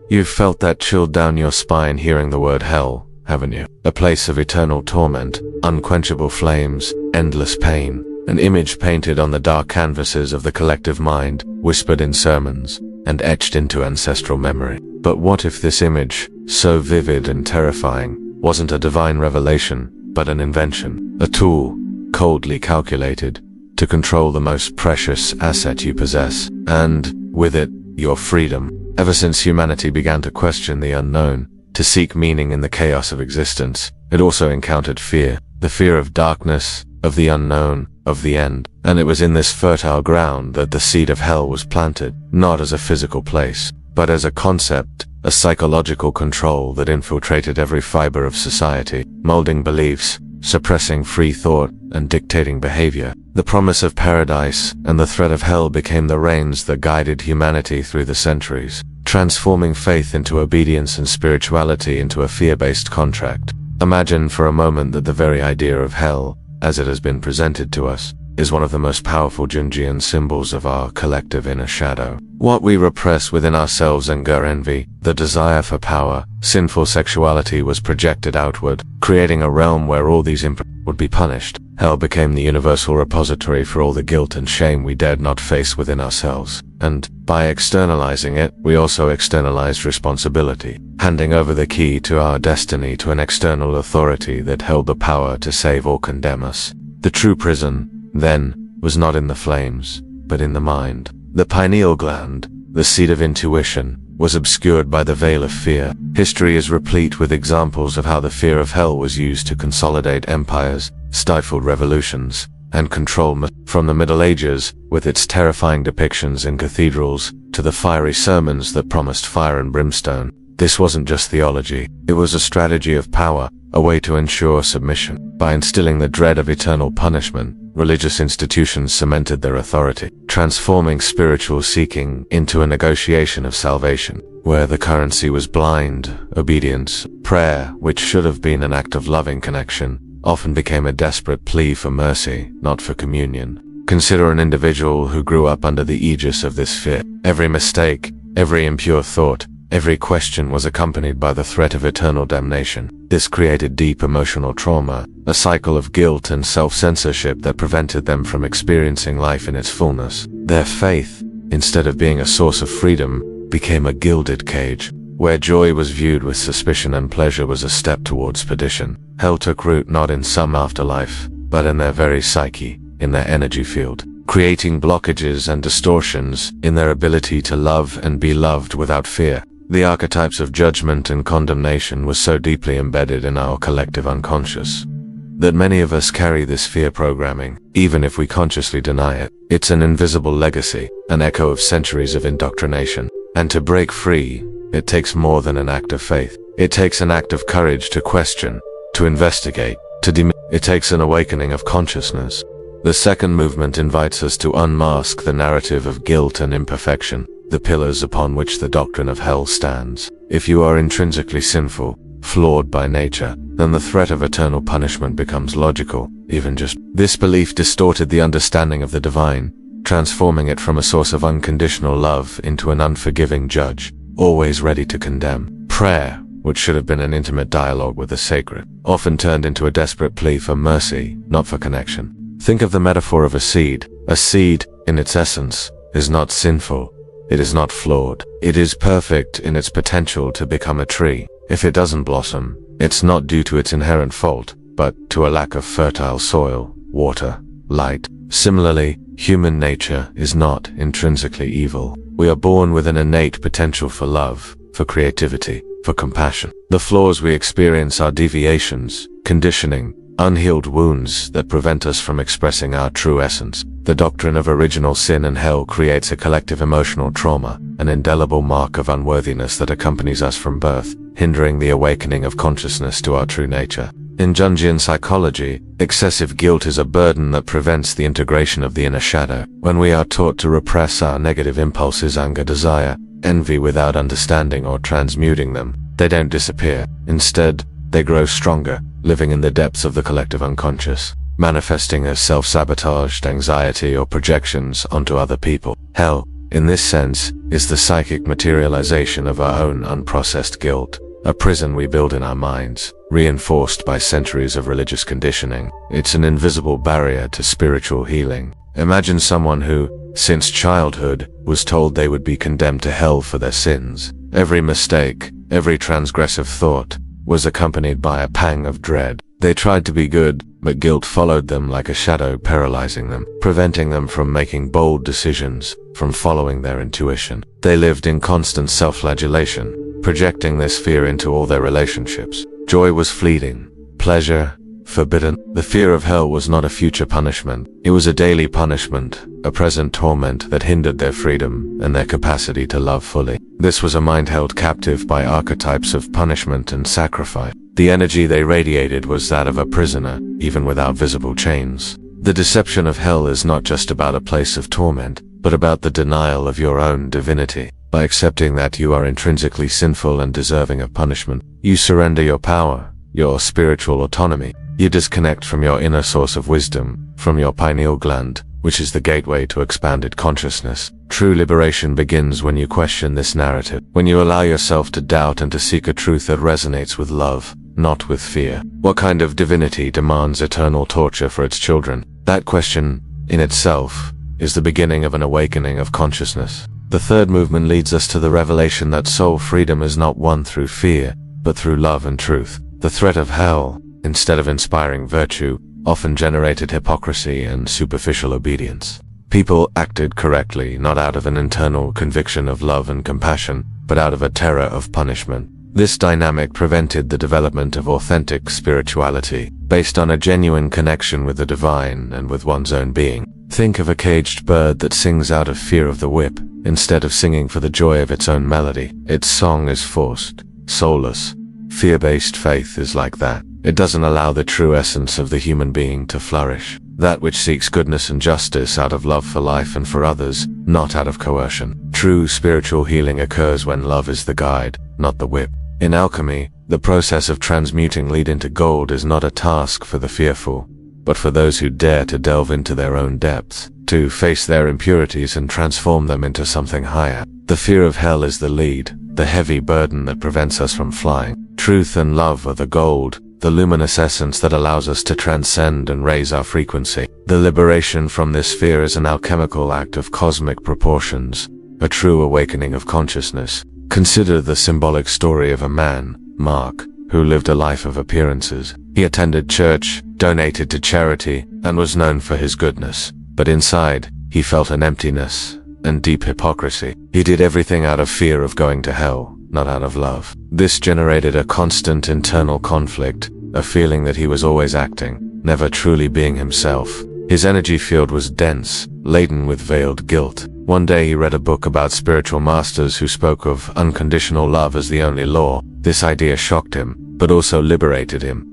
You've felt that chill down your spine hearing the word hell, haven't you? A place of eternal torment, unquenchable flames, endless pain, an image painted on the dark canvases of the collective mind, whispered in sermons, and etched into ancestral memory. But what if this image, so vivid and terrifying, wasn't a divine revelation, but an invention, a tool, coldly calculated, to control the most precious asset you possess, and, with it, your freedom? Ever since humanity began to question the unknown, to seek meaning in the chaos of existence, it also encountered fear, the fear of darkness, of the unknown, of the end. And it was in this fertile ground that the seed of hell was planted, not as a physical place, but as a concept, a psychological control that infiltrated every fiber of society, molding beliefs, suppressing free thought, and dictating behavior. The promise of paradise and the threat of hell became the reins that guided humanity through the centuries, transforming faith into obedience and spirituality into a fear-based contract. Imagine for a moment that the very idea of hell, as it has been presented to us, is one of the most powerful Jungian symbols of our collective inner shadow. What we repress within ourselves, anger, envy, the desire for power, sinful sexuality, was projected outward, creating a realm where all these would be punished. Hell became the universal repository for all the guilt and shame we dared not face within ourselves. And, by externalizing it, we also externalized responsibility, handing over the key to our destiny to an external authority that held the power to save or condemn us. The true prison, then, was not in the flames, but in the mind. The pineal gland, the seat of intuition, was obscured by the veil of fear. History is replete with examples of how the fear of hell was used to consolidate empires, stifled revolutions, and control. From the Middle Ages, with its terrifying depictions in cathedrals, to the fiery sermons that promised fire and brimstone, this wasn't just theology, it was a strategy of power, a way to ensure submission. By instilling the dread of eternal punishment, religious institutions cemented their authority, transforming spiritual seeking into a negotiation of salvation, where the currency was blind obedience. Prayer, which should have been an act of loving connection, often became a desperate plea for mercy, not for communion. Consider an individual who grew up under the aegis of this fear. Every mistake, every impure thought, every question was accompanied by the threat of eternal damnation. This created deep emotional trauma, a cycle of guilt and self-censorship that prevented them from experiencing life in its fullness. Their faith, instead of being a source of freedom, became a gilded cage, where joy was viewed with suspicion and pleasure was a step towards perdition. Hell took root not in some afterlife, but in their very psyche, in their energy field, creating blockages and distortions in their ability to love and be loved without fear. The archetypes of judgment and condemnation were so deeply embedded in our collective unconscious that many of us carry this fear programming, even if we consciously deny it. It's an invisible legacy, an echo of centuries of indoctrination. And to break free, it takes more than an act of faith. It takes an act of courage to question, to investigate, it takes an awakening of consciousness. The second movement invites us to unmask the narrative of guilt and imperfection, the pillars upon which the doctrine of hell stands. If you are intrinsically sinful, flawed by nature, then the threat of eternal punishment becomes logical, even just. This belief distorted the understanding of the divine, transforming it from a source of unconditional love into an unforgiving judge, always ready to condemn. Prayer, which should have been an intimate dialogue with the sacred, often turned into a desperate plea for mercy, not for connection. Think of the metaphor of a seed. A seed, in its essence, is not sinful. It is not flawed. It is perfect in its potential to become a tree. If it doesn't blossom, it's not due to its inherent fault, but to a lack of fertile soil, water, light. Similarly, human nature is not intrinsically evil. We are born with an innate potential for love, for creativity, for compassion. The flaws we experience are deviations, conditioning, unhealed wounds that prevent us from expressing our true essence. The doctrine of original sin and hell creates a collective emotional trauma, an indelible mark of unworthiness that accompanies us from birth, hindering the awakening of consciousness to our true nature. In Jungian psychology, excessive guilt is a burden that prevents the integration of the inner shadow. When we are taught to repress our negative impulses, anger, desire, envy without understanding or transmuting them, they don't disappear. Instead, they grow stronger, living in the depths of the collective unconscious, manifesting as self-sabotaged anxiety or projections onto other people. Hell, in this sense, is the psychic materialization of our own unprocessed guilt, a prison we build in our minds, reinforced by centuries of religious conditioning. It's an invisible barrier to spiritual healing. Imagine someone who, since childhood, was told they would be condemned to hell for their sins. Every mistake, every transgressive thought, was accompanied by a pang of dread. They tried to be good, but guilt followed them like a shadow, paralyzing them, preventing them from making bold decisions, from following their intuition. They lived in constant self-flagellation, projecting this fear into all their relationships. Joy was fleeting, pleasure forbidden. The fear of hell was not a future punishment. It was a daily punishment, a present torment that hindered their freedom and their capacity to love fully. This was a mind held captive by archetypes of punishment and sacrifice. The energy they radiated was that of a prisoner, even without visible chains. The deception of hell is not just about a place of torment, but about the denial of your own divinity. By accepting that you are intrinsically sinful and deserving of punishment, you surrender your power, your spiritual autonomy. You disconnect from your inner source of wisdom, from your pineal gland, which is the gateway to expanded consciousness. True liberation begins when you question this narrative, when you allow yourself to doubt and to seek a truth that resonates with love, not with fear. What kind of divinity demands eternal torture for its children? That question, in itself, is the beginning of an awakening of consciousness. The third movement leads us to the revelation that soul freedom is not won through fear, but through love and truth. The threat of hell, instead of inspiring virtue, often generated hypocrisy and superficial obedience. People acted correctly, not out of an internal conviction of love and compassion, but out of a terror of punishment. This dynamic prevented the development of authentic spirituality, based on a genuine connection with the divine and with one's own being. Think of a caged bird that sings out of fear of the whip, instead of singing for the joy of its own melody. Its song is forced, soulless. Fear-based faith is like that. It doesn't allow the true essence of the human being to flourish. That which seeks goodness and justice out of love for life and for others, not out of coercion. True spiritual healing occurs when love is the guide, not the whip. In alchemy, the process of transmuting lead into gold is not a task for the fearful, but for those who dare to delve into their own depths, to face their impurities and transform them into something higher. The fear of hell is the lead, the heavy burden that prevents us from flying. Truth and love are the gold, the luminous essence that allows us to transcend and raise our frequency. The liberation from this fear is an alchemical act of cosmic proportions, a true awakening of consciousness. Consider the symbolic story of a man, Mark, who lived a life of appearances. He attended church, donated to charity, and was known for his goodness. But inside, he felt an emptiness and deep hypocrisy. He did everything out of fear of going to hell, not out of love. This generated a constant internal conflict, a feeling that he was always acting, never truly being himself. His energy field was dense, laden with veiled guilt. One day he read a book about spiritual masters who spoke of unconditional love as the only law. This idea shocked him, but also liberated him.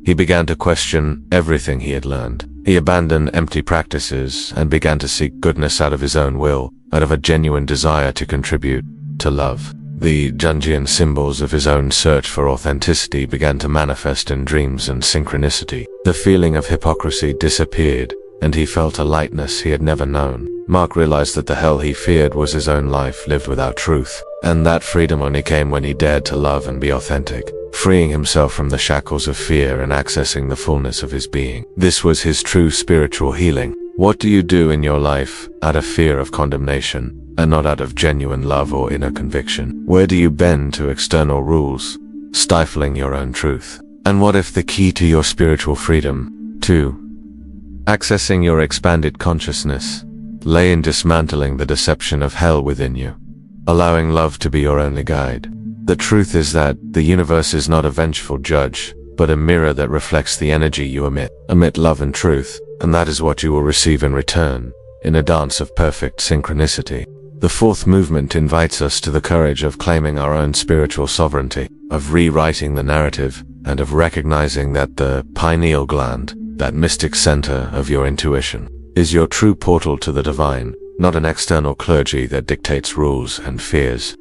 He began to question everything he had learned. He abandoned empty practices and began to seek goodness out of his own will, out of a genuine desire to contribute to love. The Jungian symbols of his own search for authenticity began to manifest in dreams and synchronicity. The feeling of hypocrisy disappeared, and he felt a lightness he had never known. Mark realized that the hell he feared was his own life lived without truth, and that freedom only came when he dared to love and be authentic, freeing himself from the shackles of fear and accessing the fullness of his being. This was his true spiritual healing. What do you do in your life out of fear of condemnation, and not out of genuine love or inner conviction? Where do you bend to external rules, stifling your own truth? And what if the key to your spiritual freedom, 2. Accessing your expanded consciousness, lay in dismantling the deception of hell within you, allowing love to be your only guide? The truth is that the universe is not a vengeful judge, but a mirror that reflects the energy you emit. Emit love and truth, and that is what you will receive in return, in a dance of perfect synchronicity. The fourth movement invites us to the courage of claiming our own spiritual sovereignty, of rewriting the narrative, and of recognizing that the pineal gland, that mystic center of your intuition, is your true portal to the divine, not an external clergy that dictates rules and fears.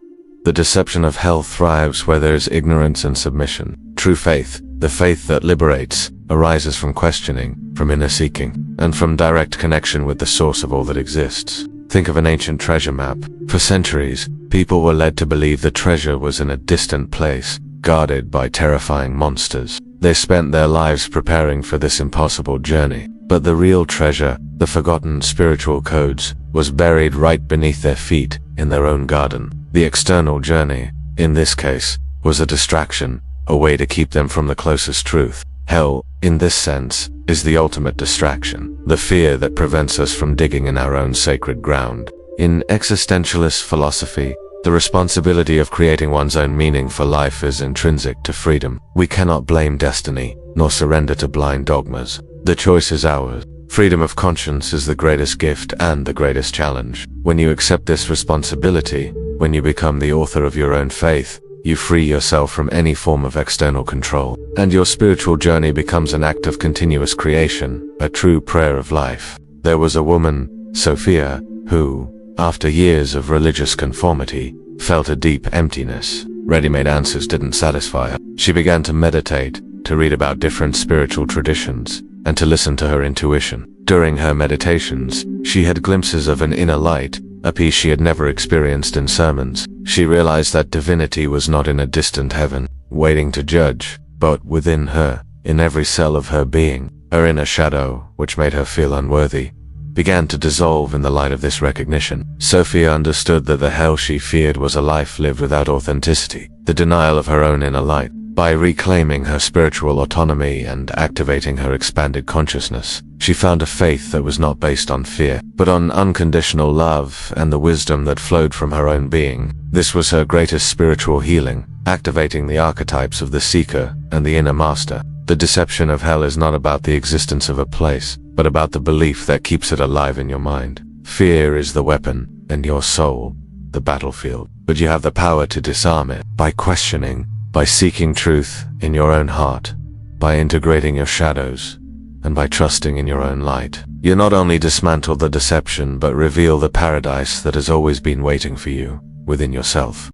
The deception of hell thrives where there is ignorance and submission. True faith, the faith that liberates, arises from questioning, from inner seeking, and from direct connection with the source of all that exists. Think of an ancient treasure map. For centuries, people were led to believe the treasure was in a distant place, guarded by terrifying monsters. They spent their lives preparing for this impossible journey. But the real treasure, the forgotten spiritual codes, was buried right beneath their feet in their own garden. The external journey, in this case, was a distraction, a way to keep them from the closest truth. Hell, in this sense, is the ultimate distraction, the fear that prevents us from digging in our own sacred ground. In existentialist philosophy, the responsibility of creating one's own meaning for life is intrinsic to freedom. We cannot blame destiny, nor surrender to blind dogmas. The choice is ours. Freedom of conscience is the greatest gift and the greatest challenge. When you accept this responsibility, when you become the author of your own faith, you free yourself from any form of external control, and your spiritual journey becomes an act of continuous creation, a true prayer of life. There was a woman, Sophia, who, after years of religious conformity, felt a deep emptiness. Ready-made answers didn't satisfy her. She began to meditate, to read about different spiritual traditions, and to listen to her intuition. During her meditations, she had glimpses of an inner light, a peace she had never experienced in sermons. She realized that divinity was not in a distant heaven, waiting to judge, but within her, in every cell of her being. Her inner shadow, which made her feel unworthy, began to dissolve in the light of this recognition. Sophia understood that the hell she feared was a life lived without authenticity, the denial of her own inner light. By reclaiming her spiritual autonomy and activating her expanded consciousness, she found a faith that was not based on fear, but on unconditional love and the wisdom that flowed from her own being. This was her greatest spiritual healing, activating the archetypes of the seeker and the inner master. The deception of hell is not about the existence of a place, but about the belief that keeps it alive in your mind. Fear is the weapon, and your soul, the battlefield. But you have the power to disarm it by questioning, by seeking truth in your own heart, by integrating your shadows, and by trusting in your own light. You not only dismantle the deception, but reveal the paradise that has always been waiting for you within yourself.